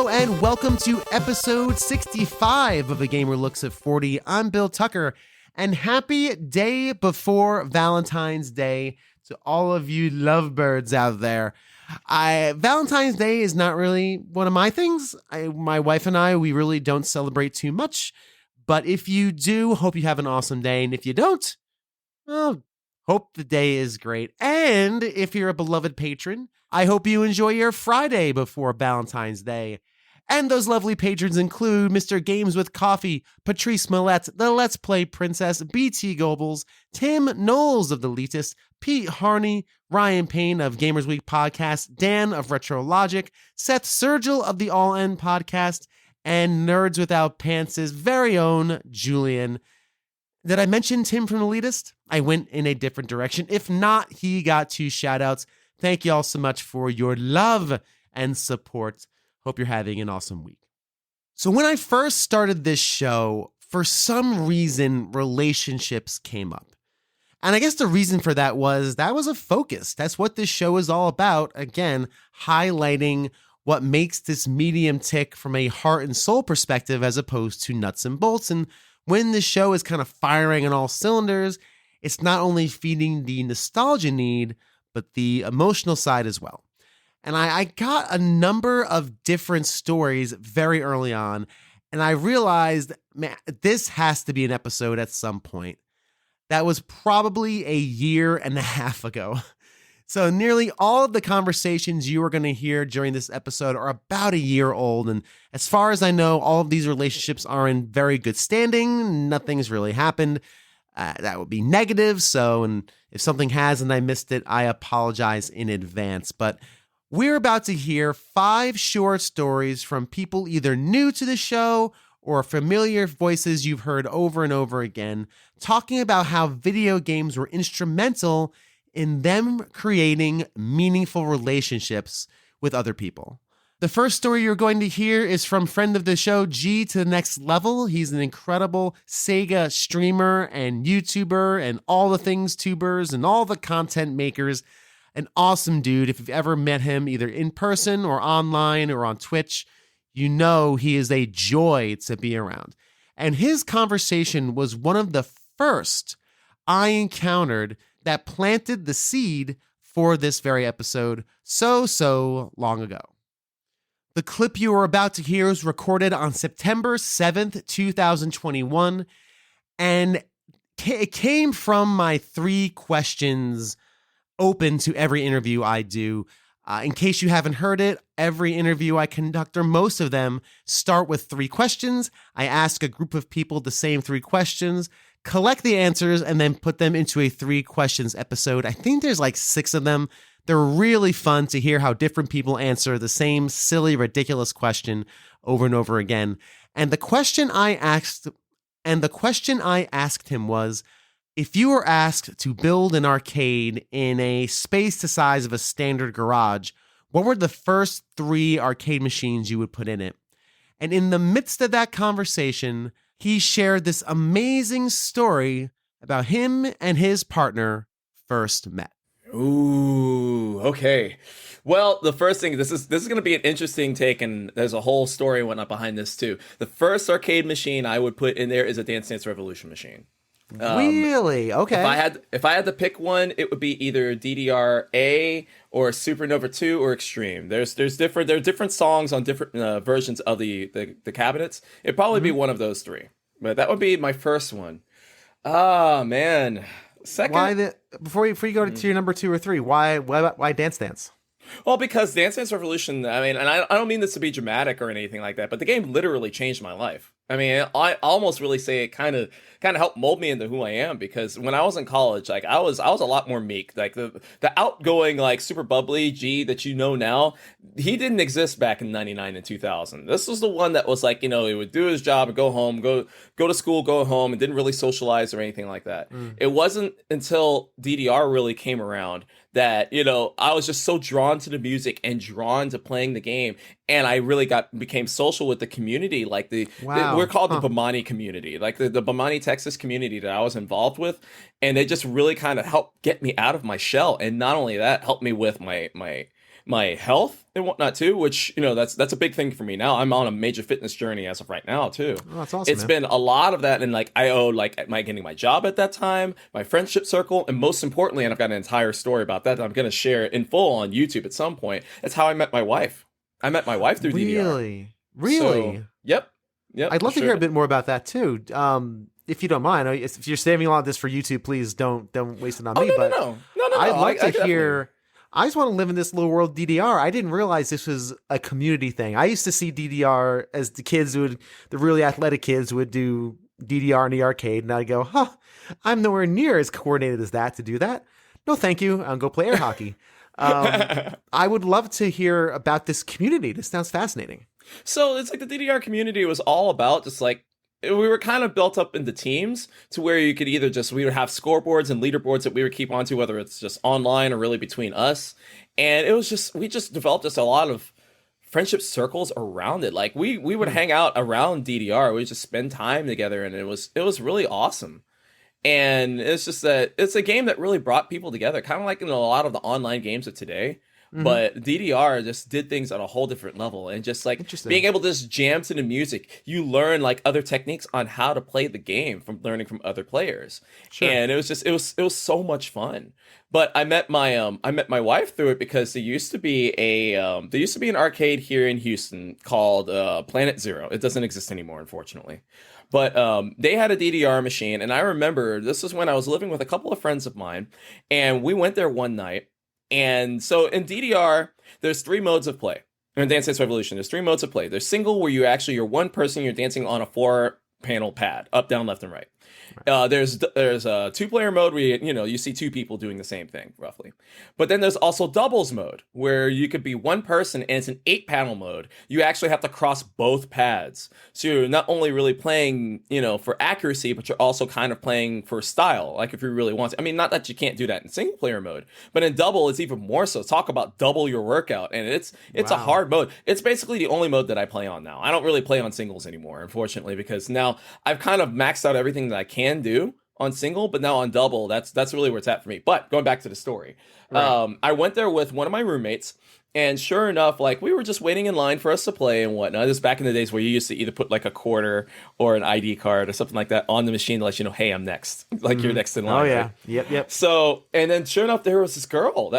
Hello and welcome to episode 65 of A Gamer Looks at 40. I'm Bill Tucker, and happy day before Valentine's Day to all of you lovebirds out there. Valentine's Day is not really one of my things. My wife and I, we really don't celebrate too much, but if you do, hope you have an awesome day, and if you don't, well, hope the day is great. And if you're a beloved patron, I hope you enjoy your Friday before Valentine's Day. And those lovely patrons include Mr. Games with Coffee, Patrice Millette, the Let's Play Princess, BT Goebbels, Tim Knowles of The Elitist, Pete Harney, Ryan Payne of Gamers Week Podcast, Dan of Retro Logic, Seth Sergil of the All End Podcast, and Nerds Without Pants' very own Julian. Did I mention Tim from The Elitist? I went in a different direction. If not, he got 2 shout-outs. Thank you all so much for your love and support. Hope you're having an awesome week. So when I first started this show, for some reason, relationships came up. And I guess the reason for that was a focus. That's what this show is all about. Again, highlighting what makes this medium tick from a heart and soul perspective as opposed to nuts and bolts. And when the show is kind of firing on all cylinders, it's not only feeding the nostalgia need, but the emotional side as well. And I got a number of different stories very early on, and I realized, man, this has to be an episode at some point. That was probably a year and a half ago. So nearly all of the conversations you are going to hear during this episode are about a year old. And as far as I know, all of these relationships are in very good standing. Nothing's really happened. That would be negative. So, and if something has and I missed it, I apologize in advance. But we're about to hear 5 short stories from people either new to the show or familiar voices you've heard over and over again, talking about how video games were instrumental in them creating meaningful relationships with other people. The first story you're going to hear is from friend of the show, G to the Next Level. He's an incredible Sega streamer and YouTuber and all the things tubers and all the content makers. An awesome dude. If you've ever met him either in person or online or on Twitch, you know he is a joy to be around. And his conversation was one of the first I encountered that planted the seed for this very episode so long ago. The clip you are about to hear was recorded on September 7th, 2021, and it came from my 3 questions open to every interview I do. In case you haven't heard it, every interview I conduct, or most of them, start with 3 questions. I ask a group of people the same 3 questions, collect the answers, and then put them into a 3 questions episode. I think there's like 6 of them. They're really fun to hear how different people answer the same silly, ridiculous question over and over again. And the question I asked him was, if you were asked to build an arcade in a space the size of a standard garage, what were the first 3 arcade machines you would put in it? And in the midst of that conversation, he shared this amazing story about him and his partner first met. Ooh, okay. Well, the first thing, this is going to be an interesting take, and there's a whole story and whatnot behind this too. The first arcade machine I would put in there is a Dance Dance Revolution machine. Really? Okay. If I had to pick one, it would be either DDR-A or Supernova 2 or Extreme. There are different songs on different versions of the cabinets. It'd probably be one of those 3, but that would be my first one. Ah, man. Second, before you go to your number 2 or 3, why Dance Dance? Well, because Dance Dance Revolution, I mean, and I don't mean this to be dramatic or anything like that, but the game literally changed my life. I mean, I almost really say it kind of helped mold me into who I am, because when I was in college, like I was a lot more meek. Like the outgoing, like super bubbly G that you know now, he didn't exist back in 99 and 2000. This was the one that was like, he would do his job and go home, go to school, go home, and didn't really socialize or anything like that. It wasn't until DDR really came around that, I was just so drawn to the music and drawn to playing the game. And I really became social with the community, like we're called the Bamani community, like the Bamani, Texas community that I was involved with. And they just really kind of helped get me out of my shell. And not only that, helped me with my my health and whatnot too, which, that's a big thing for me now. I'm on a major fitness journey as of right now too. Oh, that's awesome. It's been a lot of that, and like I owe like my getting my job at that time, my friendship circle, and most importantly, and I've got an entire story about that I'm going to share in full on YouTube at some point. That's how I met my wife. I met my wife through DDR. Really? So, yep. I'd love to hear a bit more about that too. If you don't mind, if you're saving a lot of this for YouTube, please don't waste it on me. No. I'd like to hear. I just want to live in this little world DDR. I didn't realize this was a community thing. I used to see DDR as the really athletic kids would do DDR in the arcade, and I'd go, I'm nowhere near as coordinated as that to do that. No, thank you. I'll go play air hockey. I would love to hear about this community. This sounds fascinating. So it's like the DDR community was all about just like, we were kind of built up into teams to where you could either we would have scoreboards and leaderboards that we would keep onto, whether it's just online or really between us. And it was we just developed a lot of friendship circles around it. Like we would hang out around DDR. We would just spend time together, and it was really awesome. And it's just that it's a game that really brought people together, kind of like in a lot of the online games of today. Mm-hmm. But DDR just did things on a whole different level, and just like being able to just jam to the music, you learn like other techniques on how to play the game from learning from other players. Sure. And it was so much fun. But I met my wife through it because there used to be an arcade here in Houston called Planet Zero. It doesn't exist anymore, unfortunately. But they had a DDR machine, and I remember this was when I was living with a couple of friends of mine, and we went there one night. And so in DDR, there's 3 modes of play. In Dance Dance Revolution, there's 3 modes of play. There's single, where you're one person, you're dancing on a 4-panel pad, up, down, left, and right. There's a 2-player mode where you see 2 people doing the same thing roughly. But then there's also doubles mode, where you could be one person, and it's an 8-panel mode. You actually have to cross both pads, so you're not only really playing for accuracy, but you're also kind of playing for style, like if you really want to. I mean, not that you can't do that in single player mode, but in double it's even more so. Talk about double your workout. And it's a hard mode. It's basically the only mode that I play on now. I don't really play on singles anymore, unfortunately, because now I've kind of maxed out everything that I can do on single, but now on double, that's really where it's at for me. But going back to the story, right. I went there with one of my roommates, and sure enough, like we were just waiting in line for us to play and whatnot. This is back in the days where you used to either put like a quarter or an ID card or something like that on the machine to let you know, hey, I'm next. Like you're next in line. Oh yeah, right? Yep. So, and then sure enough, there was this girl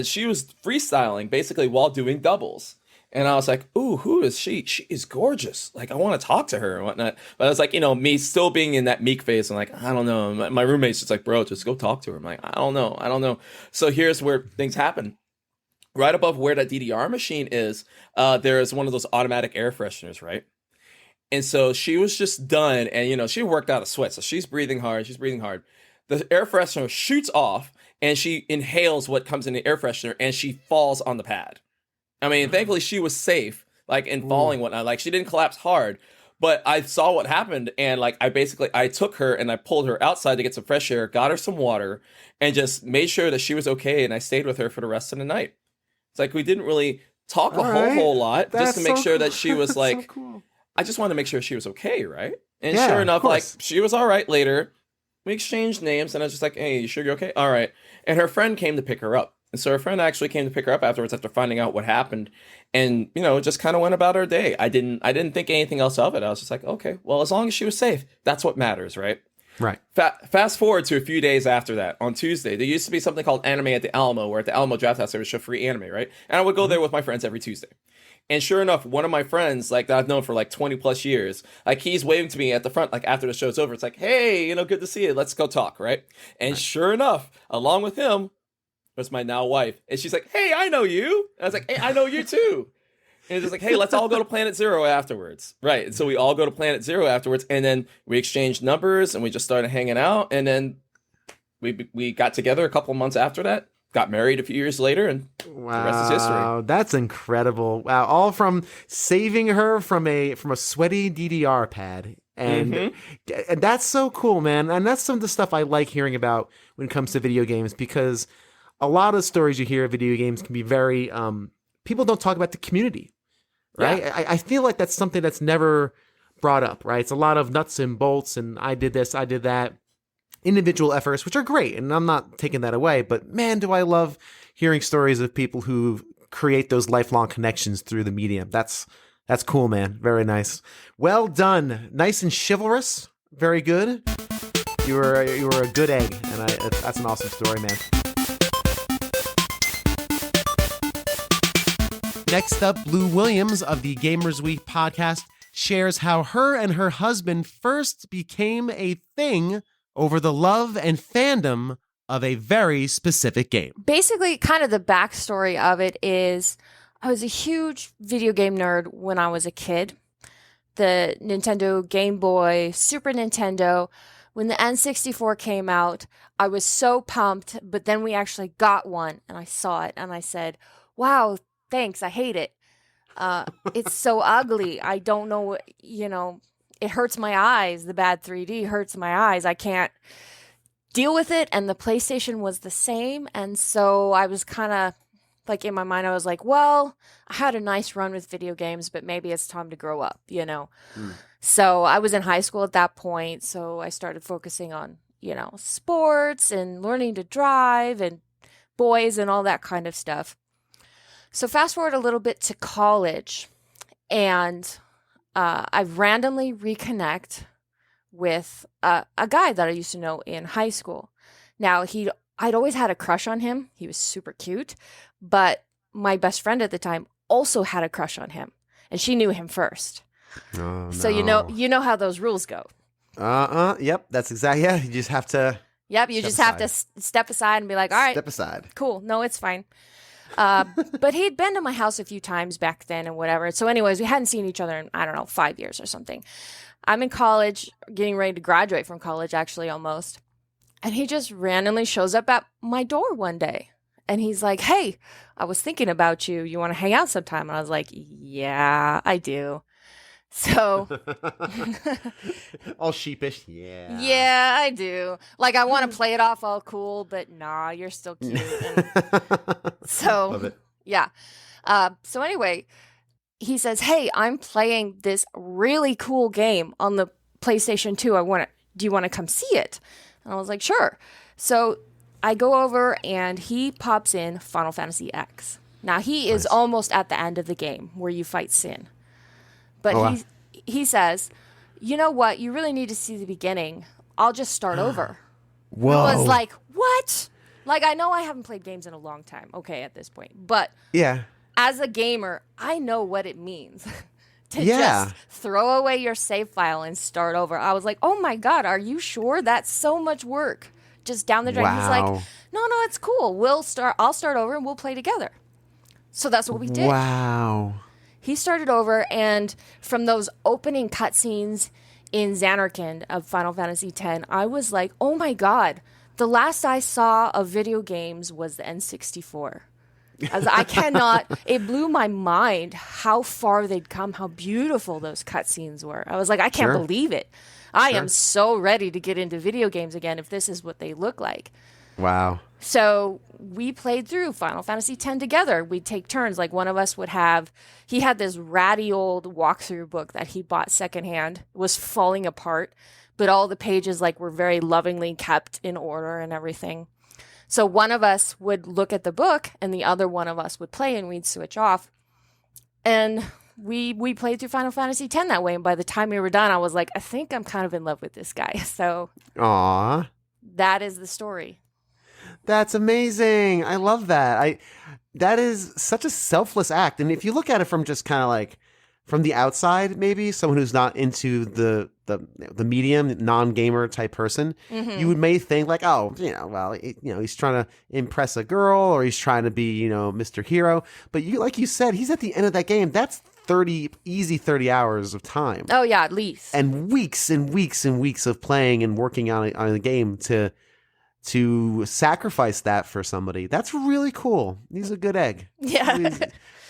she was freestyling basically while doing doubles. And I was like, ooh, who is she? She is gorgeous. Like, I want to talk to her and whatnot. But I was like, me still being in that meek phase. I'm like, I don't know. My roommate's just like, bro, just go talk to her. I'm like, I don't know. So here's where things happen. Right above where that DDR machine is, there is one of those automatic air fresheners, right? And so she was just done, and, she worked out a sweat. So she's breathing hard. The air freshener shoots off, and she inhales what comes in the air freshener, and she falls on the pad. I mean, thankfully she was safe, like in falling whatnot. Like she didn't collapse hard, but I saw what happened, and like I took her and I pulled her outside to get some fresh air, got her some water, and just made sure that she was okay. And I stayed with her for the rest of the night. It's like we didn't really talk a whole lot, just to make sure that she was like. So cool. I just wanted to make sure she was okay, right? And sure enough, like she was all right later. We exchanged names, and I was just like, "Hey, you sure you're okay?" All right. And her friend came to pick her up. And so her friend actually came to pick her up afterwards after finding out what happened, and just kind of went about her day. I didn't think anything else of it. I was just like, okay, well, as long as she was safe, that's what matters, right? Right. Fast forward to a few days after that, on Tuesday, there used to be something called Anime at the Alamo, where at the Alamo Draft House there was show free anime, right? And I would go there with my friends every Tuesday. And sure enough, one of my friends, like that I've known for like 20 plus years, like he's waving to me at the front, like after the show's over. It's like, hey, good to see you. Let's go talk, right? And sure enough, along with him was my now wife. And she's like, hey, I know you. And I was like, hey, I know you too. And it's just like, hey, let's all go to Planet Zero afterwards. Right. And so we all go to Planet Zero afterwards. And then we exchanged numbers and we just started hanging out. And then we got together a couple of months after that, got married a few years later, and the rest is history. Wow, that's incredible. Wow. All from saving her from a sweaty DDR pad. And that's so cool, man. And that's some of the stuff I like hearing about when it comes to video games, because a lot of stories you hear of video games can be very, people don't talk about the community, right? Yeah. I feel like that's something that's never brought up, right? It's a lot of nuts and bolts, and I did this, I did that. Individual efforts, which are great, and I'm not taking that away, but man, do I love hearing stories of people who create those lifelong connections through the medium. That's cool, man. Very nice. Well done. Nice and chivalrous. Very good. You were a good egg, and that's an awesome story, man. Next up, Blue Williams of the Gamers Week podcast shares how her and her husband first became a thing over the love and fandom of a very specific game. Basically, kind of the backstory of it is I was a huge video game nerd when I was a kid. The Nintendo, Game Boy, Super Nintendo. When the N64 came out, I was so pumped, but then we actually got one and I saw it and I said, wow, thanks, I hate it. It's so ugly. I don't know, it hurts my eyes. The bad 3D hurts my eyes. I can't deal with it. And the PlayStation was the same. And so I was kind of like in my mind, I was like, well, I had a nice run with video games, but maybe it's time to grow up, So I was in high school at that point. So I started focusing on, sports and learning to drive and boys and all that kind of stuff. So fast forward a little bit to college, and I randomly reconnect with a guy that I used to know in high school. Now, I'd always had a crush on him. He was super cute, but my best friend at the time also had a crush on him, and she knew him first. Oh, so no. you know how those rules go. Yep, that's exactly. Yeah, you just have to. Yep, you just have to step aside and be like, all right, step aside. Cool. No, it's fine. But he'd been to my house a few times back then and whatever. So anyways, we hadn't seen each other in, 5 years or something. I'm in college, getting ready to graduate from college, actually, almost. And he just randomly shows up at my door one day. And he's like, hey, I was thinking about you. You want to hang out sometime? And I was like, yeah, I do. So all sheepish. Yeah. Yeah, I do. Like, I want to play it off all cool, but nah, you're still cute. So love it. Yeah. So anyway, he says, hey, I'm playing this really cool game on the PlayStation 2. Do you want to come see it? And I was like, sure. So I go over and he pops in Final Fantasy X. Now, he is almost at the end of the game where you fight Sin. But he says, you know what? You really need to see the beginning. I'll just start over. Whoa. I was like, what? Like, I know I haven't played games in a long time. Okay, at this point. But yeah, as a gamer, I know what it means to just throw away your save file and start over. I was like, oh my God, are you sure? That's so much work. Just down the drain. Wow. He's like, no, it's cool. I'll start over and we'll play together. So that's what we did. Wow. He started over, and from those opening cutscenes in Xanarkand of Final Fantasy X, I was like, oh my God, the last I saw of video games was the N64. I cannot, it blew my mind how far they'd come, how beautiful those cutscenes were. I was like, I can't believe it. I am so ready to get into video games again if this is what they look like. Wow. So we played through Final Fantasy X together. We'd take turns. Like, one of us would he had this ratty old walkthrough book that he bought secondhand. It was falling apart, but all the pages were very lovingly kept in order and everything. So one of us would look at the book and the other one of us would play, and we'd switch off. And we played through Final Fantasy X that way. And by the time we were done, I was like, I think I'm kind of in love with this guy. So Aww. That is the story. That's amazing. I love that. That is such a selfless act. And if you look at it from just kind of from the outside, maybe someone who's not into the medium, non-gamer type person, you may think he's trying to impress a girl, or he's trying to be, Mr. Hero. But like you said, he's at the end of that game. That's 30 hours of time. Oh yeah, at least. And weeks and weeks and weeks of playing and working on a game to sacrifice that for somebody. That's really cool. He's a good egg. Yeah. He's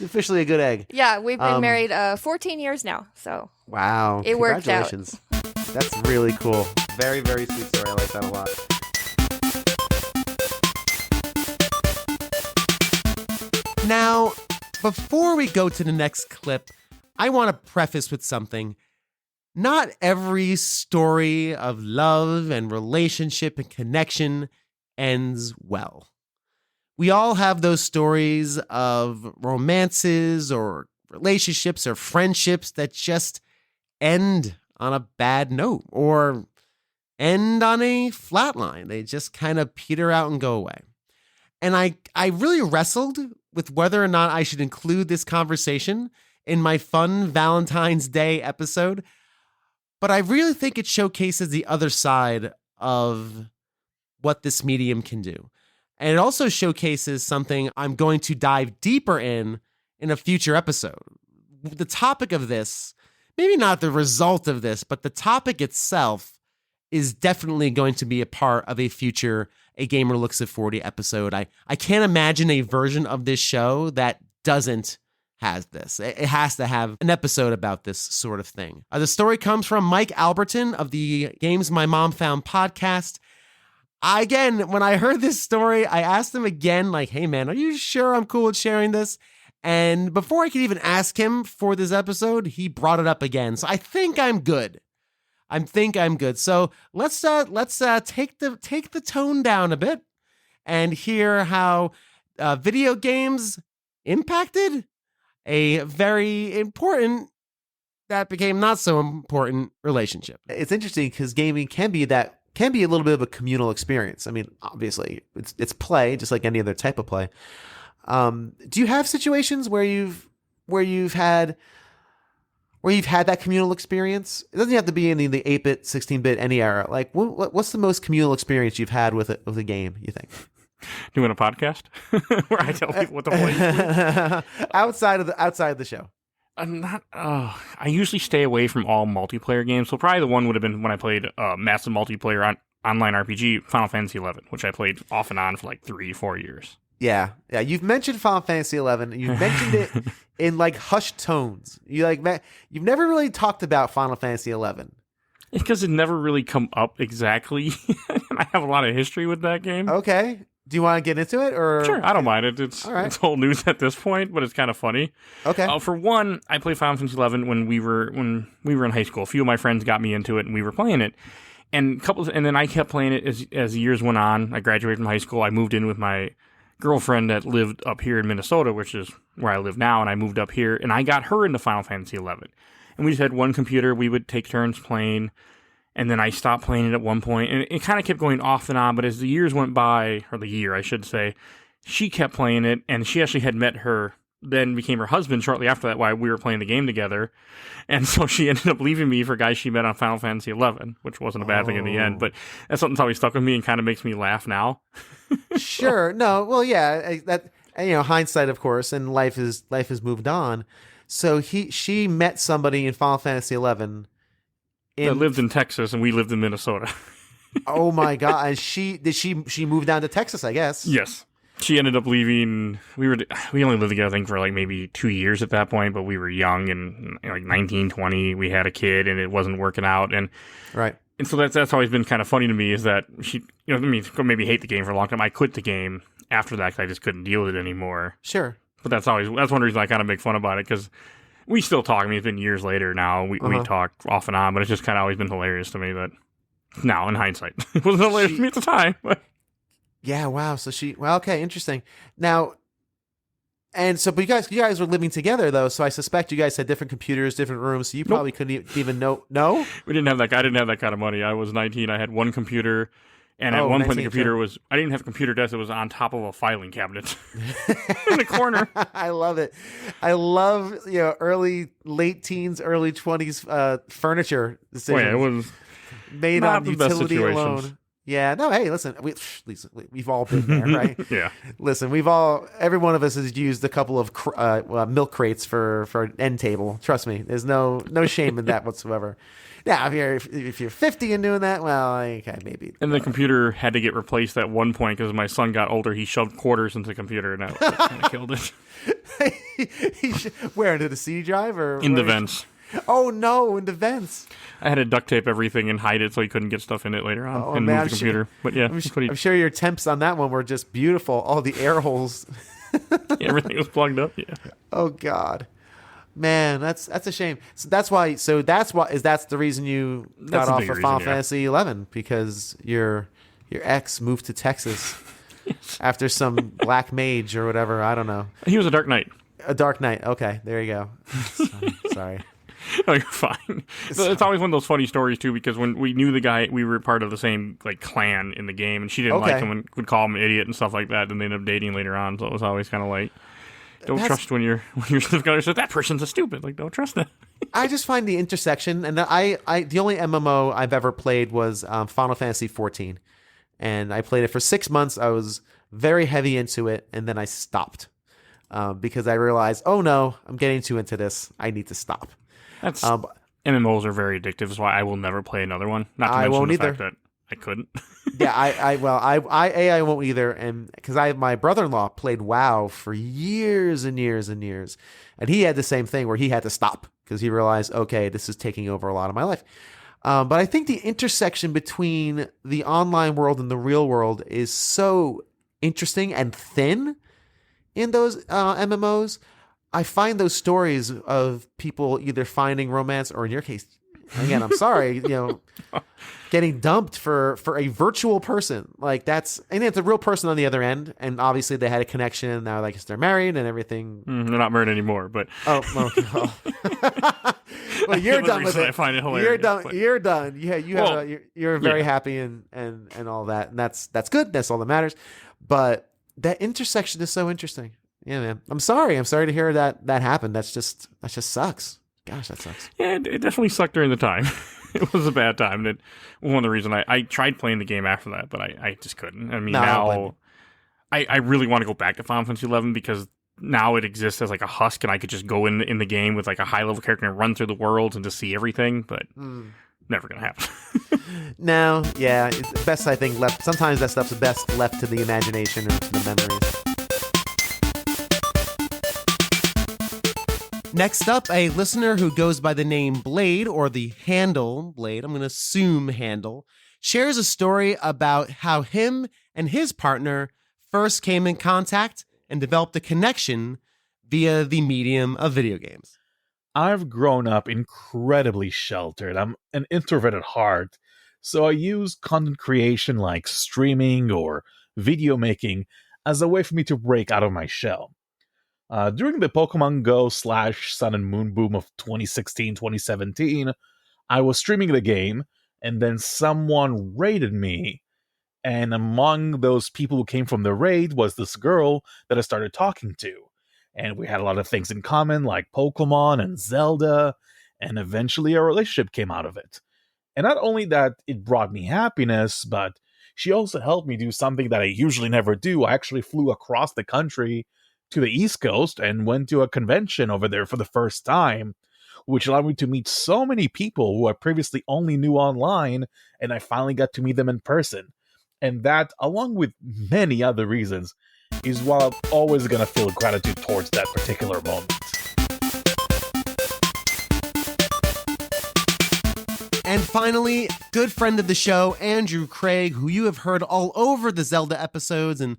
officially a good egg. Yeah, we've been married 14 years now, so. Wow. It worked out. Congratulations. That's really cool. Very, very sweet story. I like that a lot. Now, before we go to the next clip, I want to preface with something. Not every story of love and relationship and connection ends well. We all have those stories of romances or relationships or friendships that just end on a bad note or end on a flat line. They just kind of peter out and go away. And I really wrestled with whether or not I should include this conversation in my fun Valentine's Day episode, but I really think it showcases the other side of what this medium can do. And it also showcases something I'm going to dive deeper in a future episode. The topic of this, maybe not the result of this, but the topic itself is definitely going to be a part of a future A Gamer Looks at 40 episode. I can't imagine a version of this show that doesn't has this. It has to have an episode about this sort of thing. The story comes from Mike Albertin of the Games My Mom Found podcast. Again, when I heard this story, I asked him again, like, hey man, are you sure I'm cool with sharing this? And before I could even ask him for this episode, he brought it up again. So I think I'm good. So let's take the tone down a bit and hear how video games impacted a very important, that became not so important relationship. It's interesting because gaming can be a little bit of a communal experience. I mean, obviously, it's play, just like any other type of play. Do you have situations where you've had that communal experience? It doesn't have to be in the 8-bit, 16-bit, any era. Like, what's the most communal experience you've had with a game, you think? Doing a podcast where I tell people what to play. outside of the show. I'm not. I usually stay away from all multiplayer games. So probably the one would have been when I played massive multiplayer online RPG, Final Fantasy XI, which I played off and on for like 3-4 years. Yeah. You've mentioned Final Fantasy XI. You've mentioned it in like hushed tones. You've never really talked about Final Fantasy XI. It's because it never really come up exactly. And I have a lot of history with that game. Okay. Do you want to get into it, or? Sure, I don't mind it. It's old news at this point, but it's kind of funny. Okay. For one, I played Final Fantasy XI when we were in high school. A few of my friends got me into it, and we were playing it. And then I kept playing it as the years went on. I graduated from high school. I moved in with my girlfriend that lived up here in Minnesota, which is where I live now. And I moved up here, and I got her into Final Fantasy XI. And we just had one computer. We would take turns playing. And then I stopped playing it at one point, and it kind of kept going off and on. But as the years went by, or the year, I should say, she kept playing it, and she actually had met then became her husband shortly after that while we were playing the game together. And so she ended up leaving me for guys she met on Final Fantasy XI, which wasn't a bad thing in the end. But that's something that's always stuck with me and kind of makes me laugh now. Sure. No. Well, yeah. Hindsight, of course, and life has moved on. So she met somebody in Final Fantasy XI. That lived in Texas, and we lived in Minnesota. Oh my god! And she moved down to Texas, I guess. Yes, she ended up leaving. We only lived together, I think, for like maybe 2 years at that point, but we were young and like 19, 20. We had a kid, and it wasn't working out, and right. And so that's always been kind of funny to me is that she, maybe hate the game for a long time. I quit the game after that because I just couldn't deal with it anymore. Sure, but that's one reason I kind of make fun about it because. We still talk. I mean, it's been years later now. We talk off and on, but it's just kind of always been hilarious to me that now, in hindsight, it wasn't hilarious to me at the time. But. Yeah, wow. So okay, interesting. Now, and so, but you guys were living together though, so I suspect you guys had different computers, different rooms, so you probably couldn't even know. No? We didn't have that. I didn't have that kind of money. I was 19. I had one computer. And at one point, the computer I didn't have a computer desk. It was on top of a filing cabinet in the corner. I love it. I love, late teens, early 20s furniture decisions. Oh, yeah, it was made on utility alone. Yeah. No, hey, listen, we've all been there, right? Yeah. Listen, every one of us has used a couple of milk crates for an end table. Trust me, there's no shame in that whatsoever. Now, if you're 50 and doing that, well, okay, maybe. And the computer had to get replaced at one point because my son got older. He shoved quarters into the computer, and that kind of killed it. Where, into the CD drive? Or in the vents. Oh, no, in the vents. I had to duct tape everything and hide it so he couldn't get stuff in it later on and move the computer. But yeah, I'm sure your temps on that one were just beautiful. All the air holes. Yeah, everything was plugged up, yeah. Oh, God. Man, that's a shame. So that's the reason you got off of Final Fantasy XI, because your ex moved to Texas. after some black mage or whatever. I don't know. He was a Dark Knight. A Dark Knight. Okay, there you go. Sorry. Oh, you're fine. It's always one of those funny stories too, because when we knew the guy, we were part of the same like clan in the game, and she didn't like him and would call him an idiot and stuff like that. And they ended up dating later on, so it was always kind of like, don't trust when you're together. So that person's a stupid. Like, don't trust them. I just find the intersection, and the only MMO I've ever played was Final Fantasy 14, and I played it for 6 months. I was very heavy into it, and then I stopped because I realized, oh no, I'm getting too into this. I need to stop. That's MMOs are very addictive. That's why I will never play another one. Not to mention the fact that I couldn't. Yeah, I won't either, and because my brother-in-law played WoW for years and years and years, and he had the same thing where he had to stop because he realized, okay, this is taking over a lot of my life. But I think the intersection between the online world and the real world is so interesting and thin in those MMOs. I find those stories of people either finding romance or, in your case, again, I'm sorry, getting dumped for a virtual person. Like it's a real person on the other end, and obviously they had a connection. And now, like, they're married and everything. They're not married anymore, but well, you're done with it. I find it hilarious. You're done. Yeah, you're very happy and all that, and that's good. That's all that matters. But that intersection is so interesting. Yeah, man. I'm sorry to hear that happened. That just sucks. Gosh, that sucks. Yeah, it definitely sucked during the time. It was a bad time. That one of the reasons I tried playing the game after that, but I just couldn't. I mean, now I really want to go back to Final Fantasy 11 because now it exists as like a husk, and I could just go in the game with like a high level character and run through the worlds and just see everything. But never gonna happen. No, yeah, it's best, I think, left. Sometimes that stuff's best left to the imagination and to the memories. Next up, a listener who goes by the name Blade, or the handle Blade, I'm going to assume handle, shares a story about how him and his partner first came in contact and developed a connection via the medium of video games. I've grown up incredibly sheltered. I'm an introvert at heart, so I use content creation like streaming or video making as a way for me to break out of my shell. During the Pokemon Go / Sun and Moon boom of 2016-2017, I was streaming the game, and then someone raided me. And among those people who came from the raid was this girl that I started talking to. And we had a lot of things in common, like Pokemon and Zelda, and eventually a relationship came out of it. And not only that it brought me happiness, but she also helped me do something that I usually never do. I actually flew across the country to the East Coast and went to a convention over there for the first time, which allowed me to meet so many people who I previously only knew online, and I finally got to meet them in person. And that, along with many other reasons, is why I'm always going to feel gratitude towards that particular moment. And finally, good friend of the show, Andrew Craig, who you have heard all over the Zelda episodes and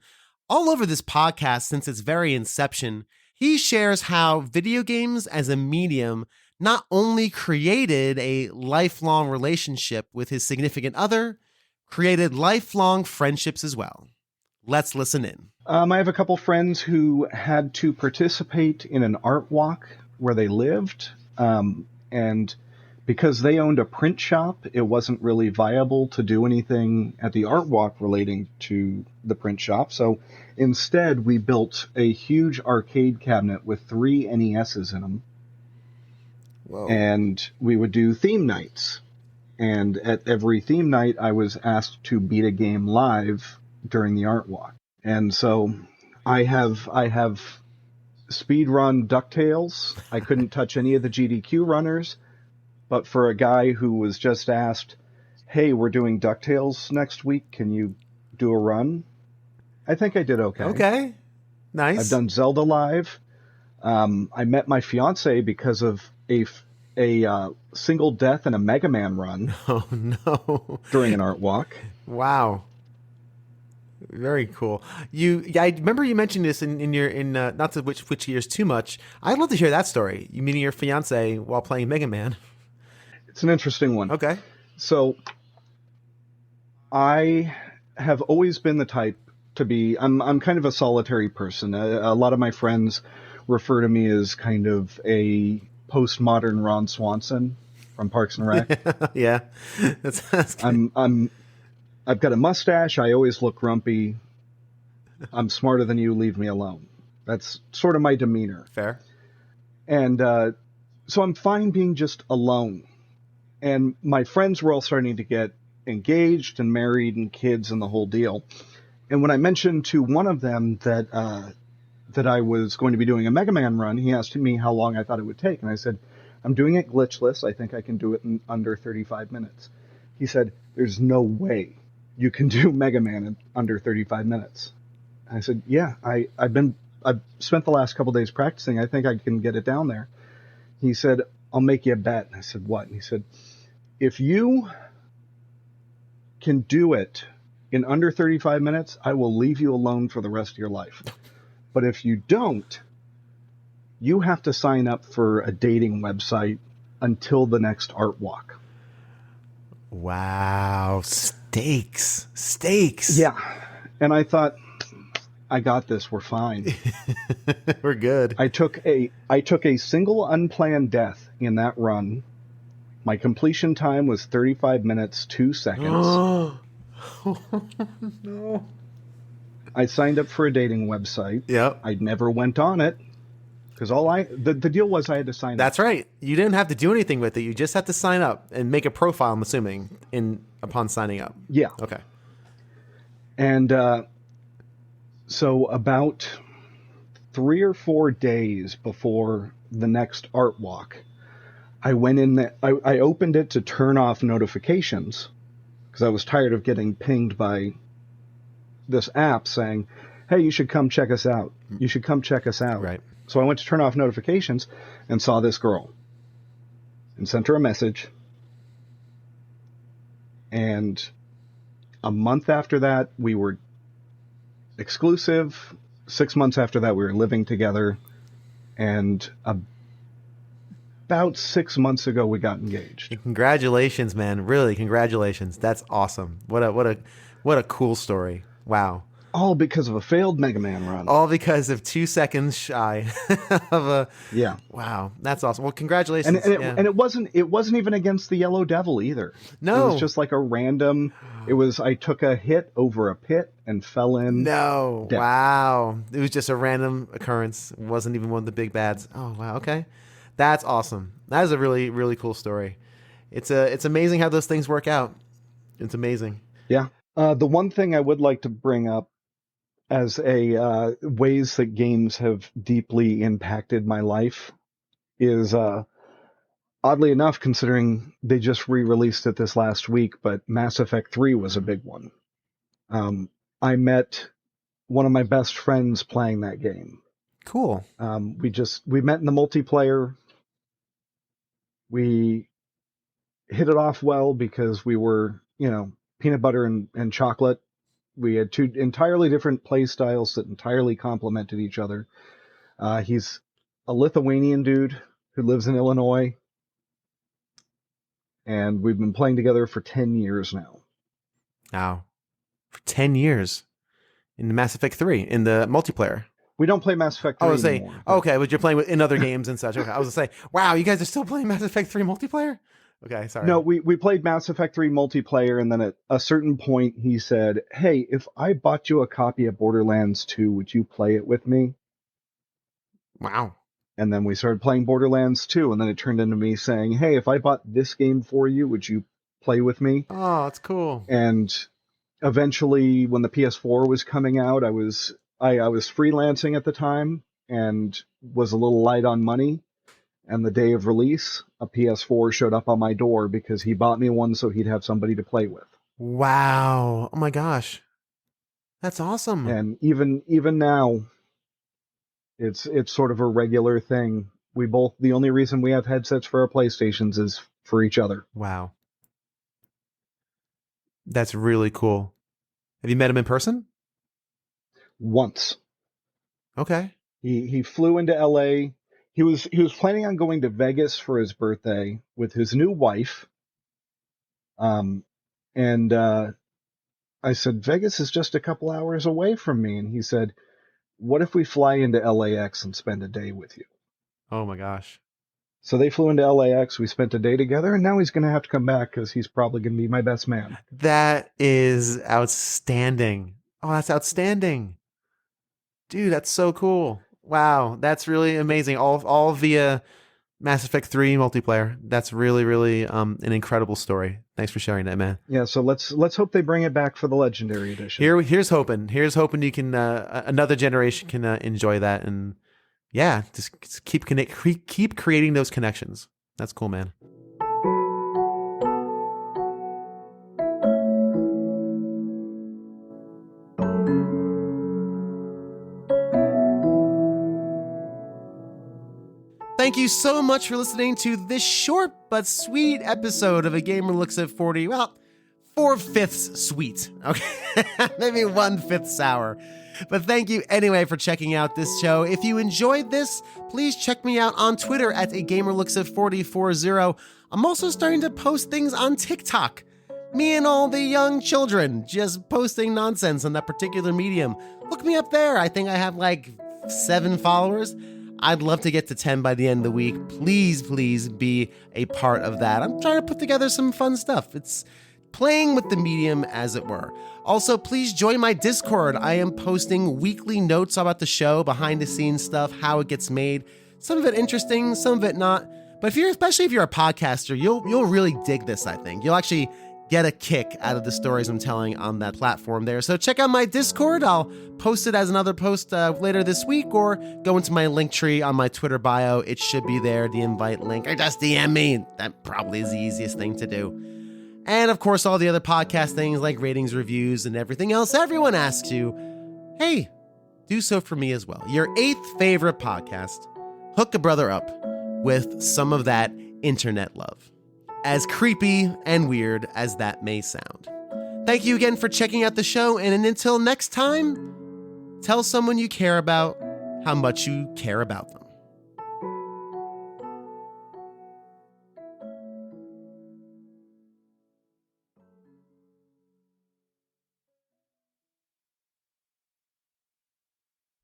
all over this podcast since its very inception. He shares how video games as a medium not only created a lifelong relationship with his significant other, created lifelong friendships as well. Let's listen in. I have a couple friends who had to participate in an art walk where they lived, and because they owned a print shop, it wasn't really viable to do anything at the art walk relating to the print shop. So instead, we built a huge arcade cabinet with 3 NESs in them. Whoa. And we would do theme nights. And at every theme night, I was asked to beat a game live during the art walk. And so I have speedrun DuckTales. I couldn't touch any of the GDQ runners. But for a guy who was just asked, hey, we're doing DuckTales next week, can you do a run? I think I did okay. Okay. Nice. I've done Zelda live. I met my fiance because of a single death in a Mega Man run. Oh, no. During an art walk. Wow. Very cool. I remember you mentioned this in your not to switch gears too much. I'd love to hear that story. You meeting your fiance while playing Mega Man. It's an interesting one. Okay. So I have always been the type to be. I'm kind of a solitary person. A lot of my friends refer to me as kind of a postmodern Ron Swanson from Parks and Rec. Yeah. That's good. I've got a mustache. I always look grumpy. I'm smarter than you. Leave me alone. That's sort of my demeanor. Fair. And so I'm fine being just alone. And my friends were all starting to get engaged and married and kids and the whole deal. And when I mentioned to one of them that I was going to be doing a Mega Man run, he asked me how long I thought it would take. And I said, I'm doing it glitchless. I think I can do it in under 35 minutes. He said, there's no way you can do Mega Man in under 35 minutes. And I said, yeah, I've spent the last couple days practicing. I think I can get it down there. He said, I'll make you a bet. And I said, what? And he said, if you can do it in under 35 minutes, I will leave you alone for the rest of your life. But if you don't, you have to sign up for a dating website until the next art walk. Wow. Stakes. Yeah. And I thought, I got this. We're fine. We're good. I took a single unplanned death in that run. My completion time was 35 minutes, 2 seconds. No. I signed up for a dating website. Yep. I never went on it because the deal was I had to sign up. That's right. You didn't have to do anything with it. You just had to sign up and make a profile, I'm assuming, upon signing up. Yeah. Okay. And so about 3 or 4 days before the next art walk, I went in I opened it to turn off notifications because I was tired of getting pinged by this app saying, hey, you should come check us out. You should come check us out. Right. So I went to turn off notifications and saw this girl and sent her a message. And a month after that, we were exclusive. 6 months after that, we were living together. And about 6 months ago, we got engaged. Congratulations, man. Really, congratulations. That's awesome. What a cool story. Wow. All because of a failed Mega Man run. All because of 2 seconds shy of a. Yeah. Wow, that's awesome. Well, congratulations. And it wasn't even against the Yellow Devil either. No. It was just like a random. I took a hit over a pit and fell in. No. Death. Wow. It was just a random occurrence. It wasn't even one of the big bads. Oh, wow. Okay. That's awesome. That is a really, really cool story. It's amazing how those things work out. It's amazing. Yeah. The one thing I would like to bring up as ways that games have deeply impacted my life is, oddly enough, considering they just re-released it this last week, but Mass Effect 3 was a big one. I met one of my best friends playing that game. Cool. We met in the multiplayer. We hit it off well because we were, peanut butter and chocolate. We had 2 entirely different play styles that entirely complemented each other. He's a Lithuanian dude who lives in Illinois. And we've been playing together for 10 years now. Wow. For 10 years. In Mass Effect 3, in the multiplayer. We don't play Mass Effect 3 anymore. Okay, but you're playing in other games and such. Okay, I was going to say, wow, you guys are still playing Mass Effect 3 multiplayer? Okay, sorry. No, we played Mass Effect 3 multiplayer, and then at a certain point he said, hey, if I bought you a copy of Borderlands 2, would you play it with me? Wow. And then we started playing Borderlands 2, and then it turned into me saying, hey, if I bought this game for you, would you play with me? Oh, that's cool. And eventually, when the PS4 was coming out, I was freelancing at the time and was a little light on money. And the day of release, a PS4 showed up on my door because he bought me one so he'd have somebody to play with. Wow. Oh my gosh. That's awesome. And even now, it's sort of a regular thing. The only reason we have headsets for our PlayStations is for each other. Wow. That's really cool. Have you met him in person? Once. Okay. He flew into LA. He was planning on going to Vegas for his birthday with his new wife. And I I said, Vegas is just a couple hours away from me. And he said, what if we fly into LAX and spend a day with you? Oh my gosh. So they flew into LAX. We spent a day together, and now he's going to have to come back because he's probably going to be my best man. That is outstanding. Oh, that's outstanding. Dude, that's so cool. Wow, that's really amazing. All via Mass Effect 3 multiplayer. That's really, really an incredible story. Thanks for sharing that, man. Yeah, so let's hope they bring it back for the Legendary Edition. Here's hoping. Here's hoping you can another generation can enjoy that, and yeah, just keep creating those connections. That's cool, man. Thank you so much for listening to this short but sweet episode of A Gamer Looks at 40. Well, 4/5 sweet. Okay, maybe 1/5 sour. But thank you anyway for checking out this show. If you enjoyed this, please check me out on Twitter at A Gamer Looks at 4040. I'm also starting to post things on TikTok. Me and all the young children just posting nonsense on that particular medium. Look me up there. I think I have like 7 followers. I'd love to get to 10 by the end of the week. Please be a part of that. I'm trying to put together some fun stuff. It's playing with the medium, as it were. Also, please join my Discord. I am posting weekly notes about the show, behind the scenes stuff, how it gets made. Some of it interesting, some of it not. But especially if you're a podcaster, you'll really dig this, I think. You'll actually get a kick out of the stories I'm telling on that platform there. So check out my Discord. I'll post it as another post later this week, or go into my link tree on my Twitter bio. It should be there, the invite link, or just DM me. That probably is the easiest thing to do. And of course, all the other podcast things like ratings, reviews, and everything else everyone asks you. Hey, do so for me as well. Your 8th favorite podcast. Hook a brother up with some of that internet love. As creepy and weird as that may sound. Thank you again for checking out the show, and until next time, tell someone you care about how much you care about them.